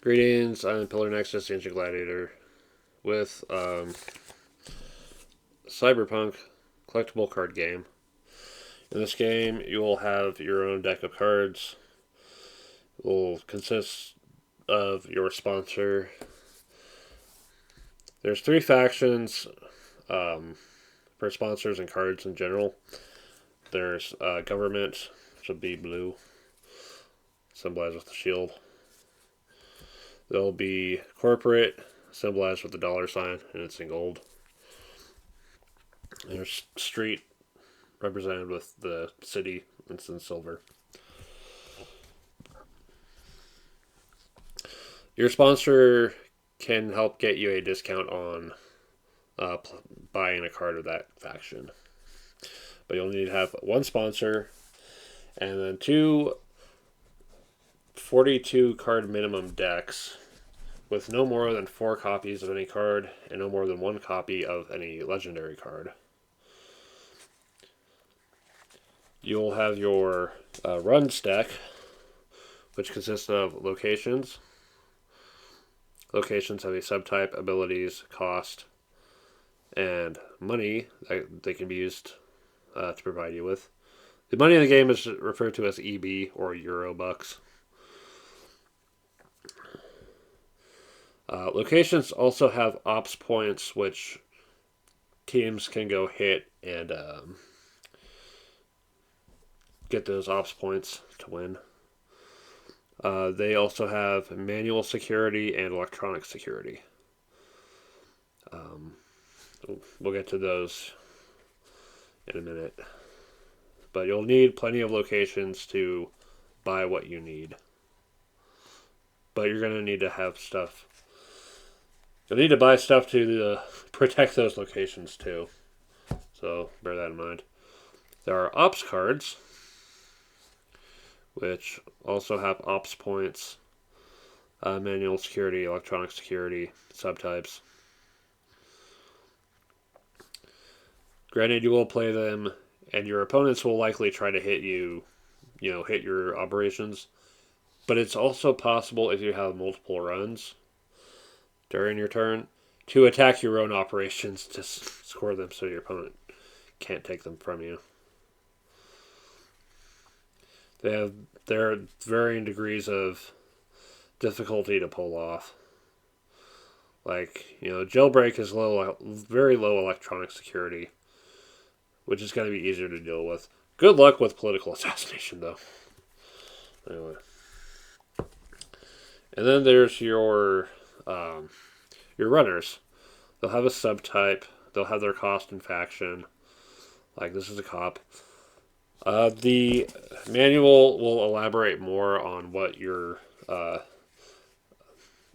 Greetings, I'm Pillar Nexus, the Ancient Gladiator, with Cyberpunk collectible card game. In this game, you will have your own deck of cards. It will consist of your sponsor. There's three factions um, for sponsors and cards in general. There's government, which would be blue, symbolized with the shield. There'll be corporate, symbolized with the dollar sign, and it's in gold. There's street, represented with the city, it's in silver. Your sponsor can help get you a discount on buying a card of that faction. But you'll need to have one sponsor and then two 42 card minimum decks with no more than 4 copies of any card and no more than 1 copy of any legendary card. You'll have your runs deck, which consists of locations. Locations have a subtype, abilities, cost, and money that they can be used to provide you with. The money in the game is referred to as EB or Euro bucks. Locations also have ops points, which teams can go hit and get those ops points to win. They also have manual security and electronic security. We'll get to those in a minute. But you'll need plenty of locations to buy what you need. But you're going to need to have stuff. You'll need to buy stuff to protect those locations too. So bear that in mind. There are ops cards, which also have ops points, manual security, electronic security, subtypes. Granted, you will play them, and your opponents will likely try to hit you, hit your operations. But it's also possible if you have multiple runs during your turn to attack your own operations to score them so your opponent can't take them from you. There are varying degrees of difficulty to pull off. Like, jailbreak is very low electronic security, which is going to be easier to deal with. Good luck with political assassination, though. Anyway. And then there's your runners. They'll have a subtype. They'll have their cost and faction. Like, this is a cop. The manual will elaborate more on what your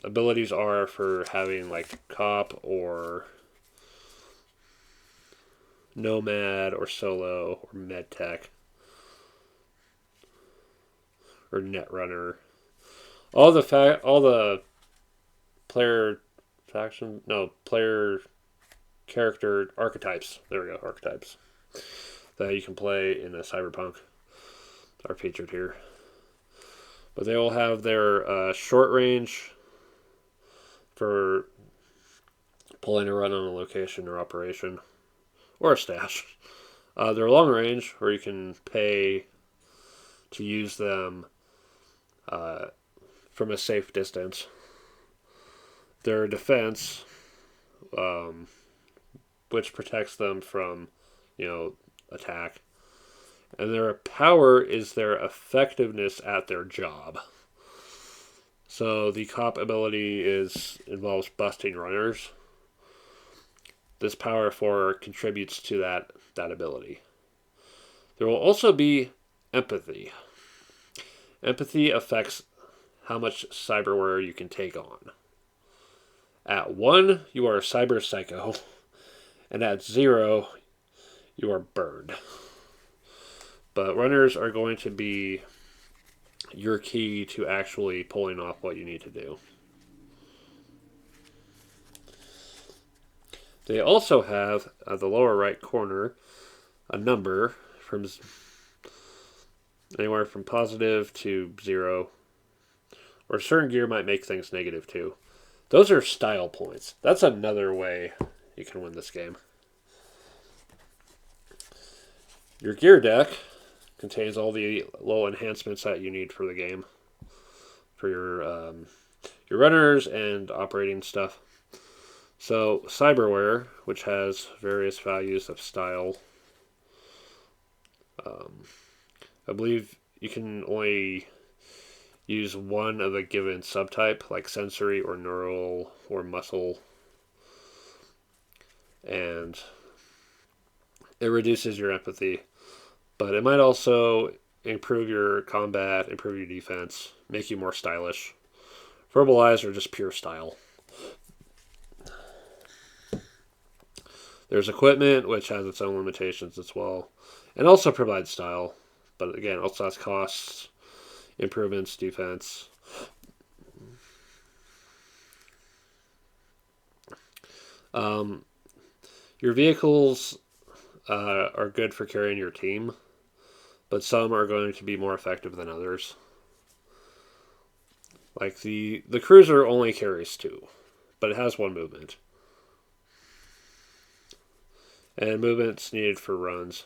abilities are for having, like, cop or nomad or solo or med tech or net runner. All the player character archetypes. There we go, archetypes that you can play in a Cyberpunk are featured here. But they will have their short range for pulling a run on a location or operation or a stash. Their long range, where you can pay to use them from a safe distance. Their defense, which protects them from, attack. And their power is their effectiveness at their job. So the cop ability involves busting runners. This power 4 contributes to that ability. There will also be empathy. Empathy affects how much cyberware you can take on. At 1, you are a cyber psycho, and at 0, you are burned. But runners are going to be your key to actually pulling off what you need to do. They also have, at the lower right corner, a number from anywhere from positive to 0, or certain gear might make things negative too. Those are style points. That's another way you can win this game. Your gear deck contains all the little enhancements that you need for the game, for your runners and operating stuff. So cyberware, which has various values of style. I believe you can only use one of a given subtype, like sensory or neural or muscle, and it reduces your empathy. But it might also improve your combat, improve your defense, make you more stylish. Verbalize or just pure style. There's equipment, which has its own limitations as well, and also provides style. But again, also has costs, improvements, defense. Your vehicles are good for carrying your team, but some are going to be more effective than others. Like the cruiser only carries 2, but it has 1 movement. And movement's needed for runs.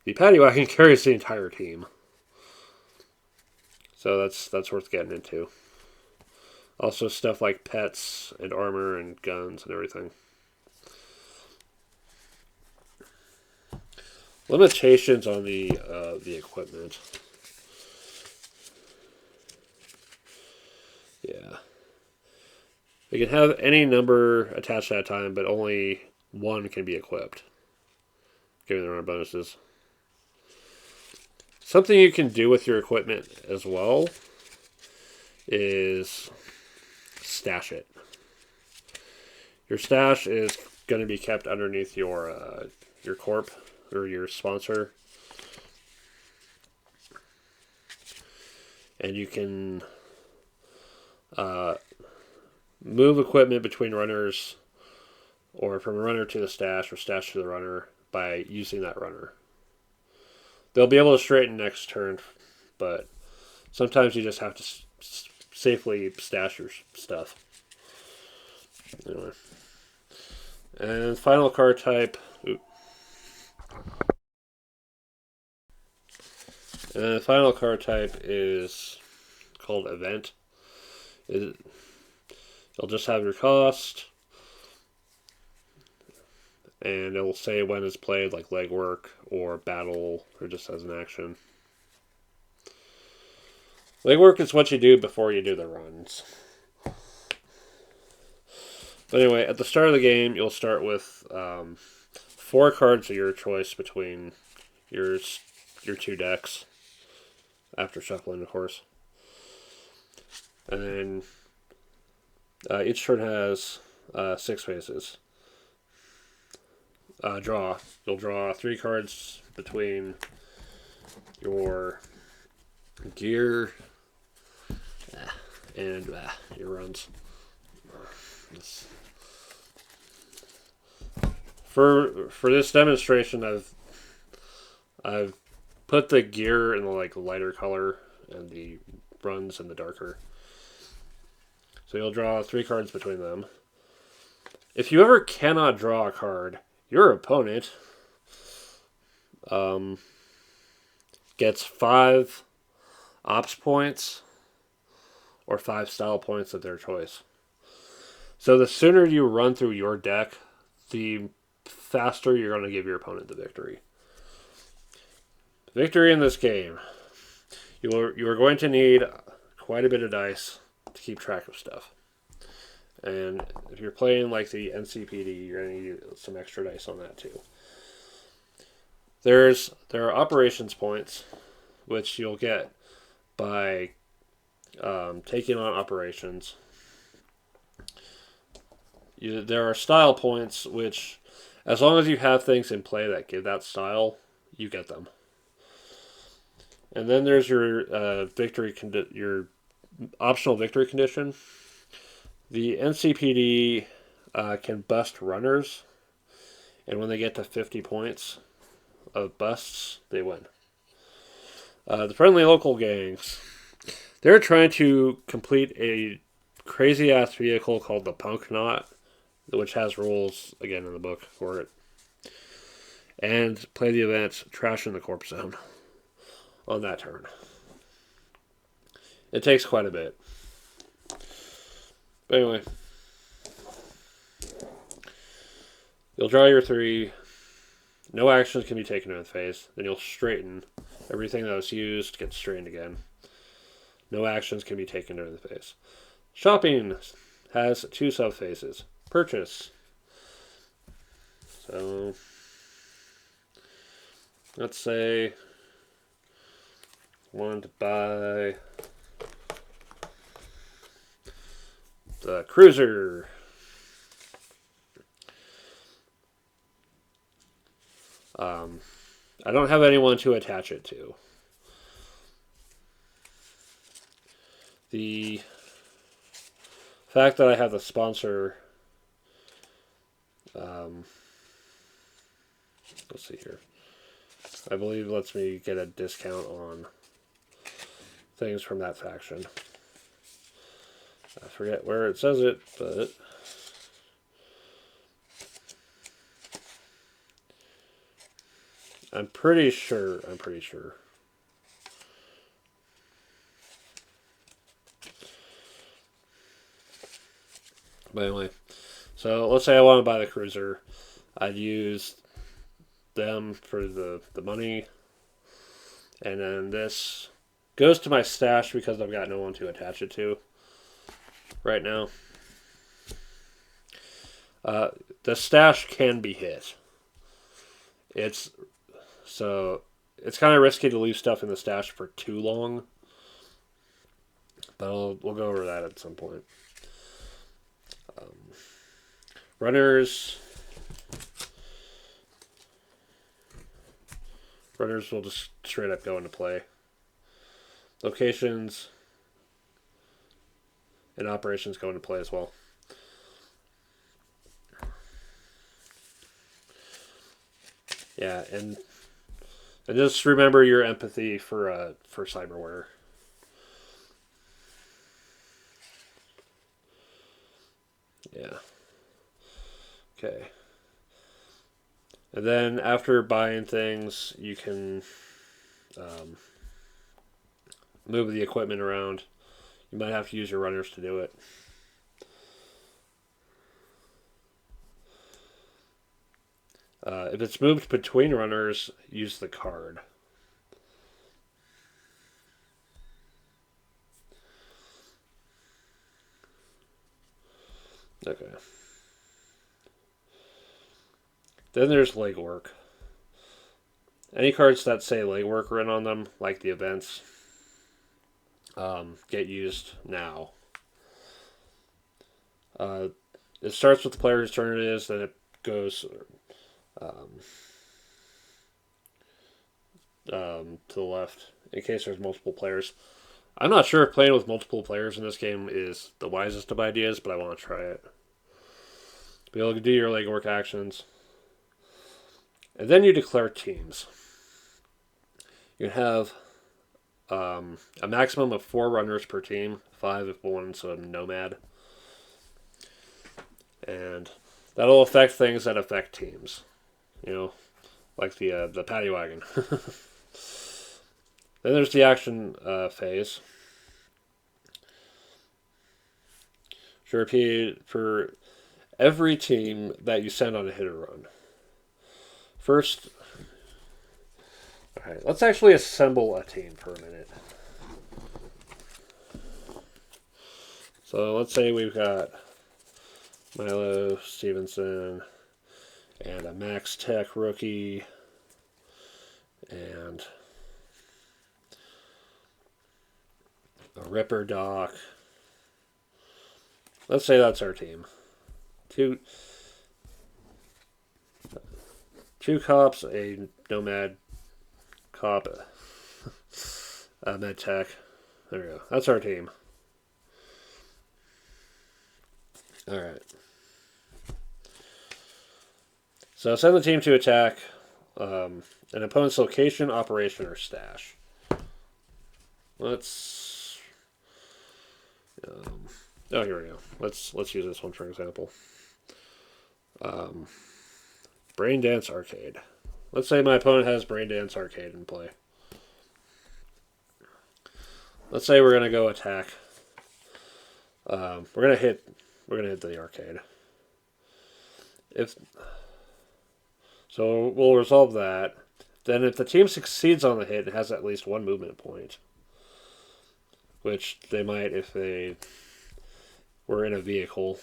The paddy wagon carries the entire team. So that's worth getting into. Also stuff like pets and armor and guns and everything. Limitations on the equipment. Yeah. You can have any number attached at a time, but only 1 can be equipped, giving their own bonuses. Something you can do with your equipment as well is stash it. Your stash is going to be kept underneath your corp or your sponsor, and you can move equipment between runners, or from a runner to the stash, or stash to the runner by using that runner. They'll be able to straighten next turn, but sometimes you just have to safely stash your stuff. Anyway. And final card type. And the final card type is called Event. It'll just have your cost, and it'll say when it's played, like legwork or battle, or just as an action. Legwork is what you do before you do the runs. But anyway, at the start of the game, you'll start with 4 cards of your choice between your 2 decks, after shuffling, of course. And then each turn has 6 phases. Draw. You'll draw 3 cards between your gear and your runs. For this demonstration, I've put the gear in the lighter color and the runs in the darker. So you'll draw 3 cards between them. If you ever cannot draw a card, your opponent gets 5 ops points or 5 style points of their choice. So the sooner you run through your deck, the faster you're going to give your opponent the victory. Victory in this game. You are going to need quite a bit of dice to keep track of stuff. And if you're playing like the NCPD, you're going to need some extra dice on that too. There are operations points, which you'll get by taking on operations. There are style points, which, as long as you have things in play that give that style, you get them. And then there's your your optional victory condition. The NCPD can bust runners, and when they get to 50 points of busts, they win. The friendly local gangs. They're trying to complete a crazy ass vehicle called the Punk Knot, which has rules again in the book for it, and play the event Trash in the Corpse Zone on that turn. It takes quite a bit. But anyway, you'll draw your 3. No actions can be taken in the phase. Then you'll straighten. Everything that was used gets straightened again. No actions can be taken during the phase. Shopping has 2 subphases. Purchase. So, let's say I wanted to buy the cruiser. I don't have anyone to attach it to. The fact that I have the sponsor, let's see here, I believe lets me get a discount on things from that faction. I forget where it says it, but I'm pretty sure. But anyway, so let's say I want to buy the cruiser. I'd use them for the money. And then this goes to my stash because I've got no one to attach it to right now. The stash can be hit. It's kind of risky to leave stuff in the stash for too long. But we'll go over that at some point. Runners will just straight up go into play. Locations and operations go into play as well. Yeah, and just remember your empathy for cyberware. Yeah. Okay. And then after buying things, you can move the equipment around. You might have to use your runners to do it. If it's moved between runners, use the card. Okay. Then there's legwork. Any cards that say legwork written on them, like the events, get used now. It starts with the player's turn it is, then it goes to the left in case there's multiple players. I'm not sure if playing with multiple players in this game is the wisest of ideas, but I want to try it. Be able to do your legwork actions. And then you declare teams. You have a maximum of 4 runners per team, 5 if one's a nomad. And that'll affect things that affect teams. You know, like the paddy wagon. Then there's the action phase. To repeat for every team that you send on a hit or run. First, okay, let's actually assemble a team for a minute. So let's say we've got Milo Stevenson and a Max Tech rookie and a Ripper Doc. Let's say that's our team. Two cops, a nomad cop, a med tech. There we go. That's our team. Alright. So send the team to attack an opponent's location, operation, or stash. Let's Oh, here we go. Let's use this one for example. Brain Dance Arcade. Let's say my opponent has Brain Dance Arcade in play. Let's say we're gonna go attack. We're gonna hit the arcade. So we'll resolve that. Then if the team succeeds on the hit, it has at least one movement point. Which they might if they were in a vehicle.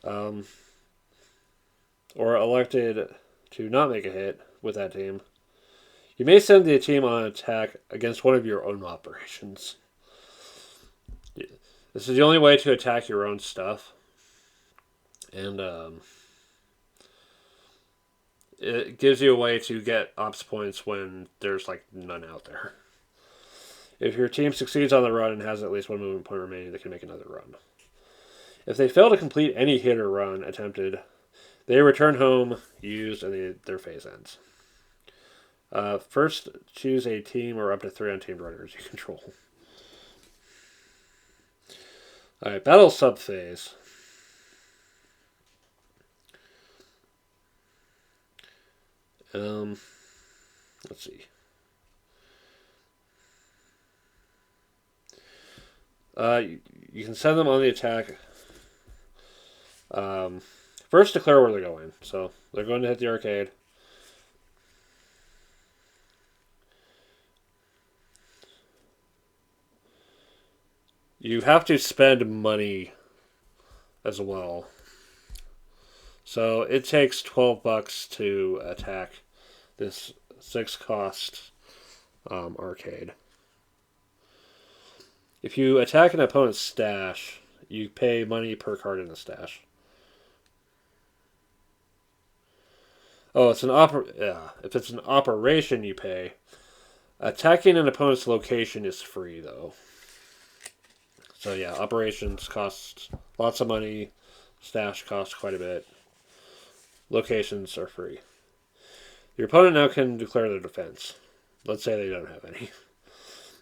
Or elected to not make a hit with that team. You may send the team on an attack against one of your own operations. This is the only way to attack your own stuff. And it gives you a way to get ops points when there's like none out there. If your team succeeds on the run and has at least one movement point remaining, they can make another run. If they fail to complete any hit or run attempted, they return home, used, and their phase ends. First, choose a team or up to 3 untamed runners you control. Alright, battle subphase. Let's see. You can send them on the attack. First, declare where they're going. So, they're going to hit the arcade. You have to spend money as well. So, it takes $12 to attack this 6-cost arcade. If you attack an opponent's stash, you pay money per card in the stash. Oh, if it's an operation, you pay. Attacking an opponent's location is free, though. So yeah, operations cost lots of money. Stash costs quite a bit. Locations are free. Your opponent now can declare their defense. Let's say they don't have any.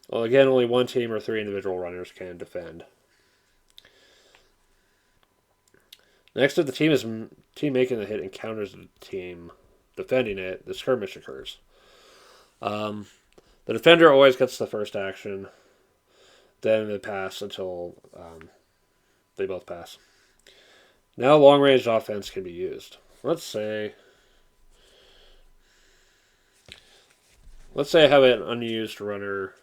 Well, again, only one team or 3 individual runners can defend. Next, if the team making the hit encounters the team defending it, the skirmish occurs. The defender always gets the first action. Then they pass until they both pass. Now long-range offense can be used. Let's say I have an unused runner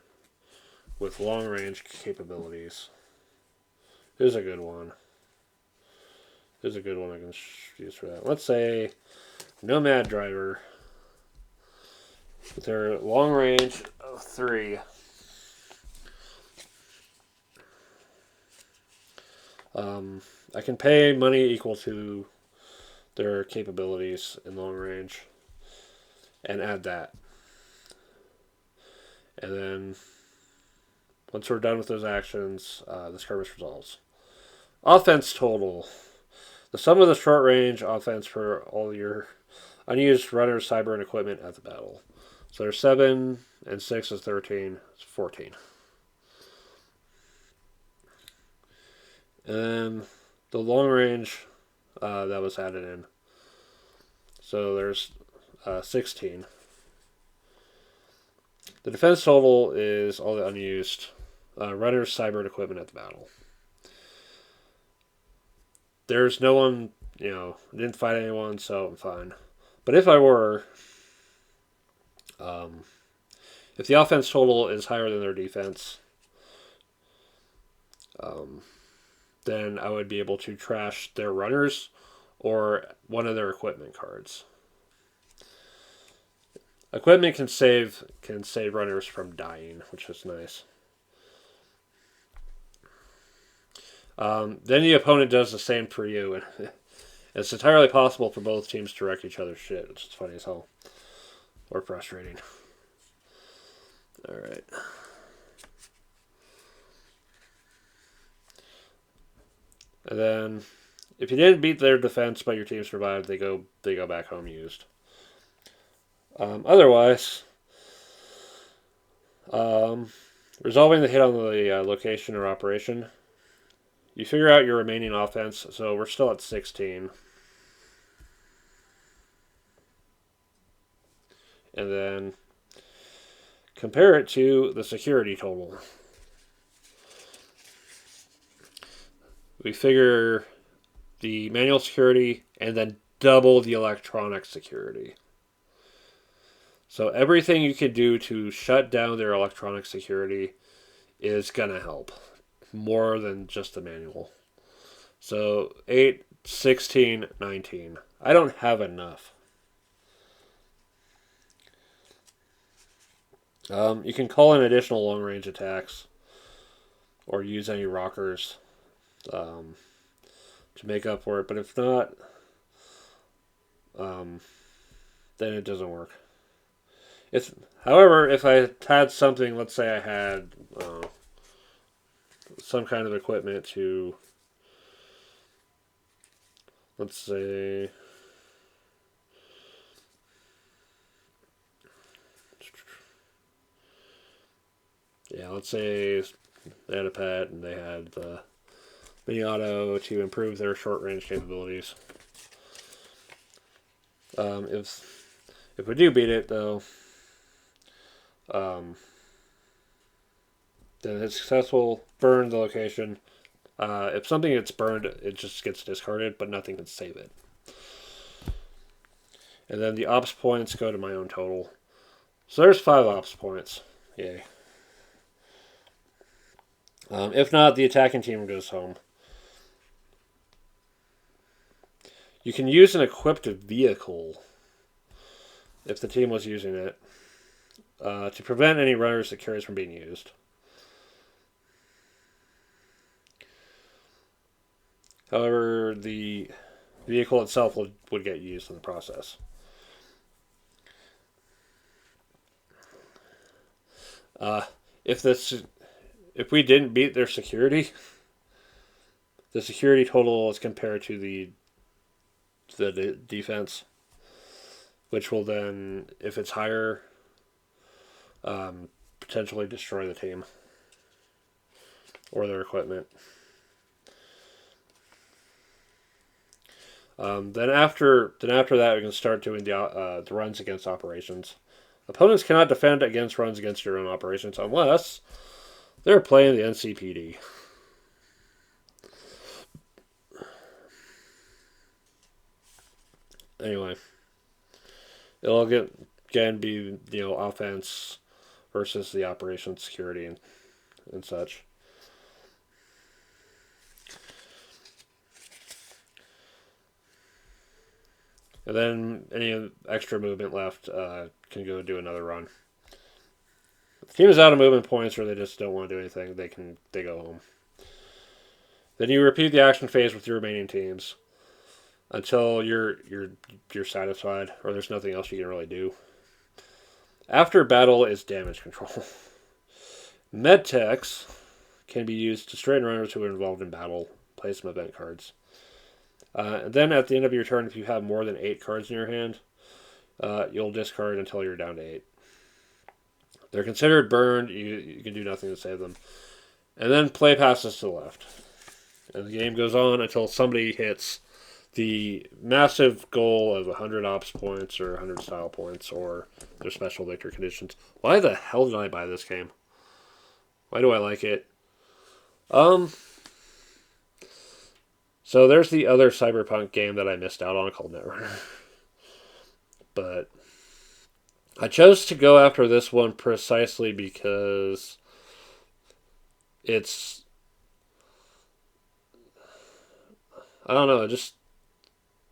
with long-range capabilities. Here's a good one. I can use for that. Let's say Nomad Driver with their long range of 3. I can pay money equal to their capabilities in long range and add that. And then once we're done with those actions, the skirmish resolves. Offense total. The sum of the short range offense for all your unused runners, cyber, and equipment at the battle. So there's 7 and 6 is 13. It's 14. And then the long range that was added in. So there's 16. The defense total is all the unused runners, cyber, and equipment at the battle. There's no one, didn't fight anyone, so I'm fine. But if I were, if the offense total is higher than their defense, then I would be able to trash their runners or one of their equipment cards. Equipment can save runners from dying, which is nice. Then the opponent does the same for you, and it's entirely possible for both teams to wreck each other's shit, which is funny as hell. Or frustrating. Alright. And then, if you didn't beat their defense but your team survived, they go back home used. Otherwise, Resolving the hit on the location or operation. You figure out your remaining offense, so we're still at 16. And then compare it to the security total. We figure the manual security and then double the electronic security. So everything you can do to shut down their electronic security is going to help more than just the manual. So 8, 16, 19. I don't have enough. You can call in additional long-range attacks or use any rockers to make up for it. But if not, then it doesn't work. However, if I had something, let's say I had some kind of equipment to, let's say, let's say they had a pet and they had the mini auto to improve their short range capabilities. If we do beat it though, then it's successful. Burn the location. If something gets burned, it just gets discarded, but nothing can save it. And then the ops points go to my own total. So there's 5 ops points. Yay. If not, the attacking team goes home. You can use an equipped vehicle if the team was using it to prevent any runners it carries from being used. However, the vehicle itself would get used in the process. If we didn't beat their security, the security total is compared to the defense, which will then, if it's higher, potentially destroy the team or their equipment. Then after that, we can start doing the runs against operations. Opponents cannot defend against runs against your own operations unless they're playing the NCPD. Anyway, it'll again be offense versus the operations security and such. And then any extra movement left can go do another run. If the team is out of movement points or they just don't want to do anything, they go home. Then you repeat the action phase with your remaining teams until you're satisfied or there's nothing else you can really do. After battle is damage control. Medtechs can be used to straighten runners who are involved in battle. Play some event cards. And then at the end of your turn, if you have more than 8 cards in your hand, you'll discard until you're down to 8. They're considered burned. You can do nothing to save them. And then play passes to the left. And the game goes on until somebody hits the massive goal of 100 ops points or 100 style points or their special victory conditions. Why the hell did I buy this game? Why do I like it? So there's the other Cyberpunk game that I missed out on called Netrunner. But I chose to go after this one precisely because it's... I don't know, it just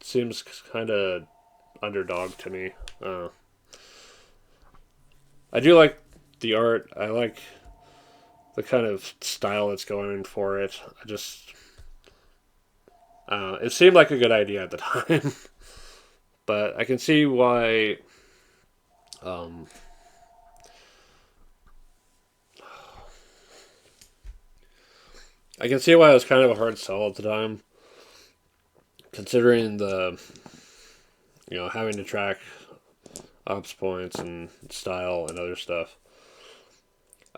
seems kind of underdog to me. I do like the art. I like the kind of style that's going for it. It seemed like a good idea at the time. But I can see why... I can see why it was kind of a hard sell at the time. Considering the... having to track ops points and style and other stuff.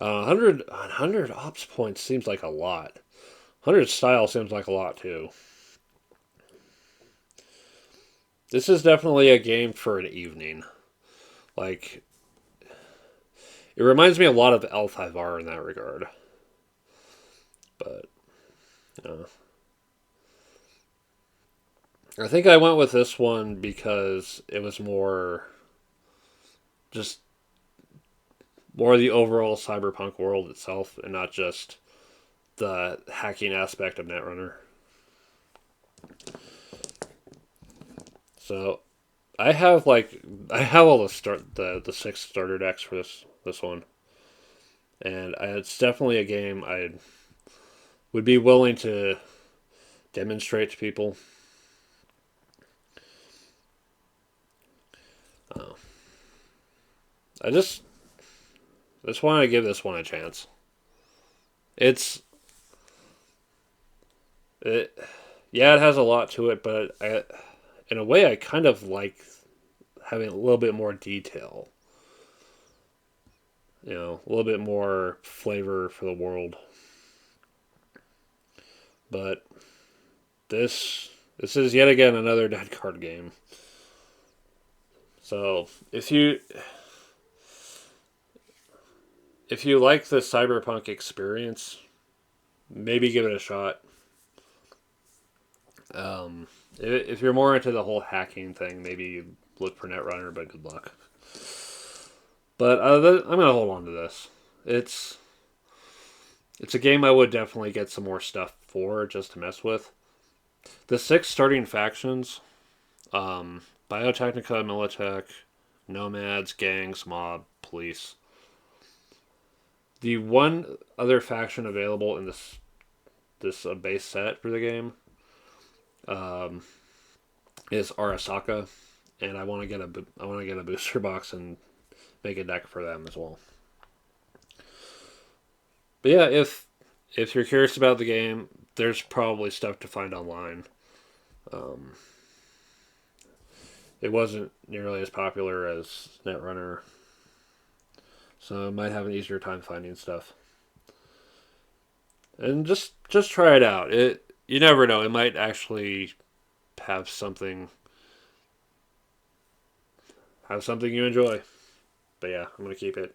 100 ops points seems like a lot. 100 style seems like a lot too. This is definitely a game for an evening. Like, it reminds me a lot of L5R in that regard. But, I think I went with this one because it was just more the overall cyberpunk world itself and not just the hacking aspect of Netrunner. So I have all the six starter decks for this one, and it's definitely a game I would be willing to demonstrate to people. Uh, I just want to give this one a chance. It's it yeah, it has a lot to it, but in a way I kind of like having a little bit more detail. A little bit more flavor for the world. But this is yet again another dead card game. So if you like the cyberpunk experience, maybe give it a shot. If you're more into the whole hacking thing, maybe you look for Netrunner, but good luck. But I'm gonna hold on to this. It's a game I would definitely get some more stuff for just to mess with. The 6 starting factions, Biotechnica, Militech, Nomads, Gangs, Mob, Police. The one other faction available in this base set for the game is Arasaka, and I want to get a booster box and make a deck for them as well. But yeah, if you're curious about the game, there's probably stuff to find online. It wasn't nearly as popular as Netrunner, so I might have an easier time finding stuff. And just try it out. You never know. It might actually have something you enjoy. But yeah, I'm gonna keep it.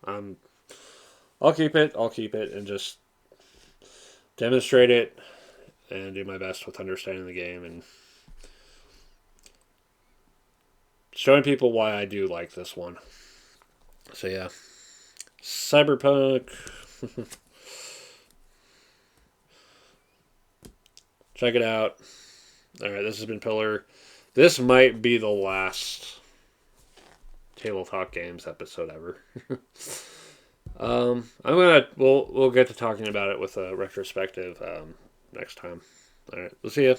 I'll keep it. I'll keep it and just demonstrate it and do my best with understanding the game and showing people why I do like this one. So yeah, Cyberpunk. Check it out. All right, this has been Pillar. This might be the last Tabletop Games episode ever. We'll get to talking about it with a retrospective next time. All right, we'll see you.